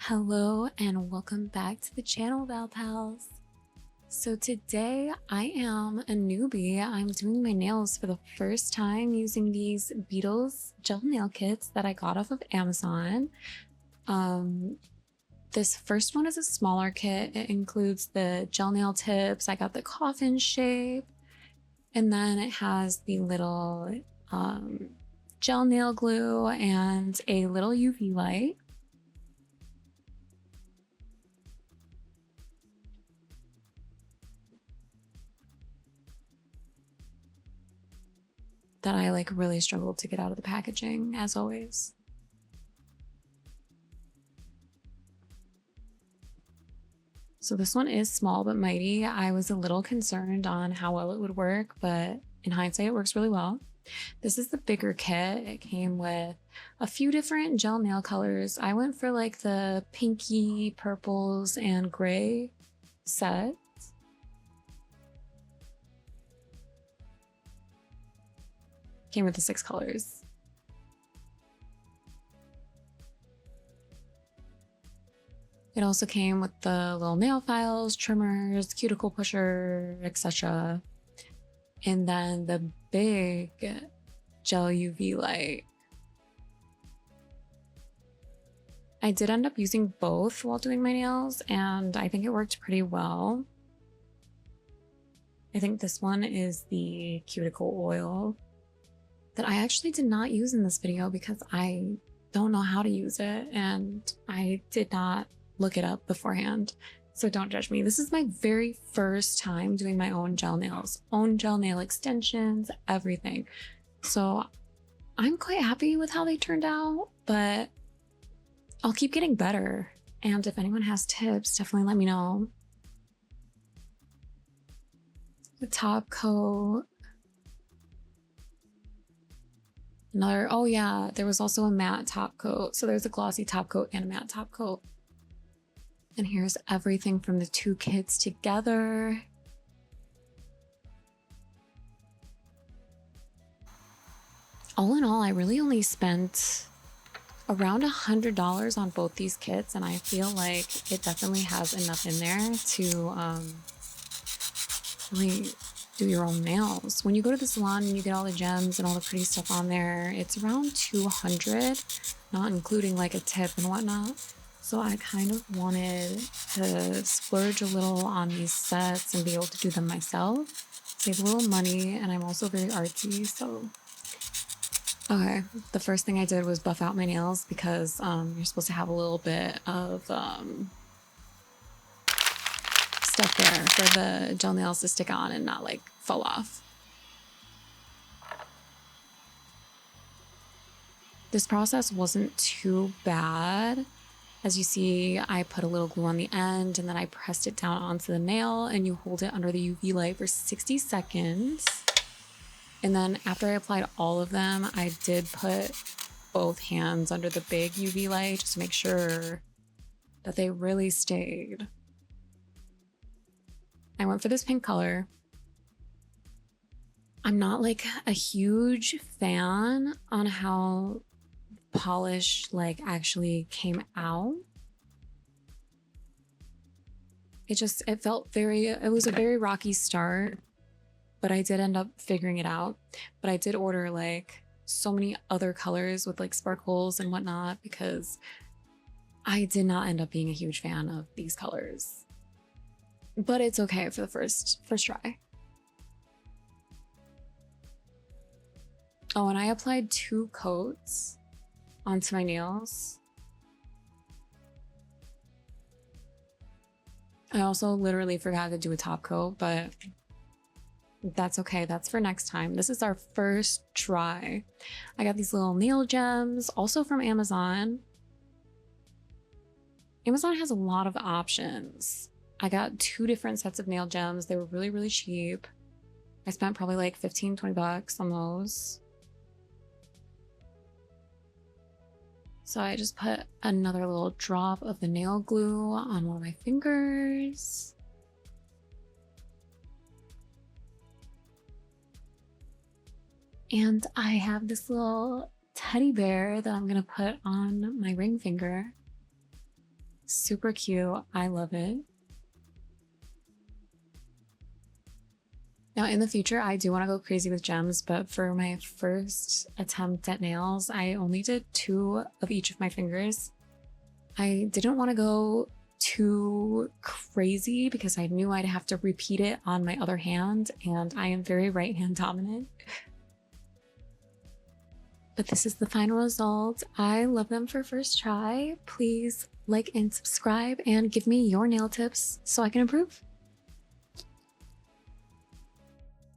Hello and welcome back to the channel, Val Pals. So today I am a newbie. I'm doing my nails for the first time using these Beetles gel nail kits that I got off of Amazon. This first one is a smaller kit. It includes the gel nail tips. I got the coffin shape, and then it has the little gel nail glue and a little UV light. That I really struggled to get out of the packaging, as always. So this one is small but mighty. I was a little concerned on how well it would work, but in hindsight, it works really well. This is the bigger kit. It came with a few different gel nail colors. I went for the pinky, purples, and gray set. Came with the 6 colors. It also came with the little nail files, trimmers, cuticle pusher, etc. And then the big gel UV light. I did end up using both while doing my nails, and I think it worked pretty well. I think this one is the cuticle oil that I actually did not use in this video because I don't know how to use it and I did not look it up beforehand. So don't judge me. This is my very first time doing my own gel nails, own gel nail extensions, everything. So I'm quite happy with how they turned out, but I'll keep getting better. And if anyone has tips, definitely let me know. The top coat. Oh yeah, there was also a matte top coat. So there's a glossy top coat and a matte top coat. And here's everything from the 2 kits together. All in all, I really only spent around $100 on both these kits, and I feel like it definitely has enough in there to really do your own nails. When you go to the salon and you get all the gems and all the pretty stuff on there, it's around $200, not including a tip and whatnot. So I kind of wanted to splurge a little on these sets and be able to do them myself, save a little money, and I'm also very artsy, so. Okay, the first thing I did was buff out my nails because you're supposed to have a little bit of stuff there for the gel nails to stick on and not fall off. This process wasn't too bad. As you see, I put a little glue on the end and then I pressed it down onto the nail, and you hold it under the UV light for 60 seconds. And then after I applied all of them, I did put both hands under the big UV light just to make sure that they really stayed. I went for this pink color. I'm not a huge fan on how polish actually came out. It felt it was a very rocky start, but I did end up figuring it out. But I did order so many other colors with sparkles and whatnot because I did not end up being a huge fan of these colors. But it's okay for the first try. Oh, and I applied 2 coats onto my nails. I also literally forgot to do a top coat, but that's okay. That's for next time. This is our first try. I got these little nail gems, also from Amazon. Amazon has a lot of options. I got 2 different sets of nail gems. They were really, really cheap. I spent probably $15-20 on those. So I just put another little drop of the nail glue on one of my fingers. And I have this little teddy bear that I'm gonna put on my ring finger. Super cute. I love it. Now, in the future, I do want to go crazy with gems, but for my first attempt at nails, I only did 2 of each of my fingers. I didn't want to go too crazy because I knew I'd have to repeat it on my other hand, and I am very right hand dominant. But this is the final result. I love them for first try. Please like and subscribe and give me your nail tips so I can improve.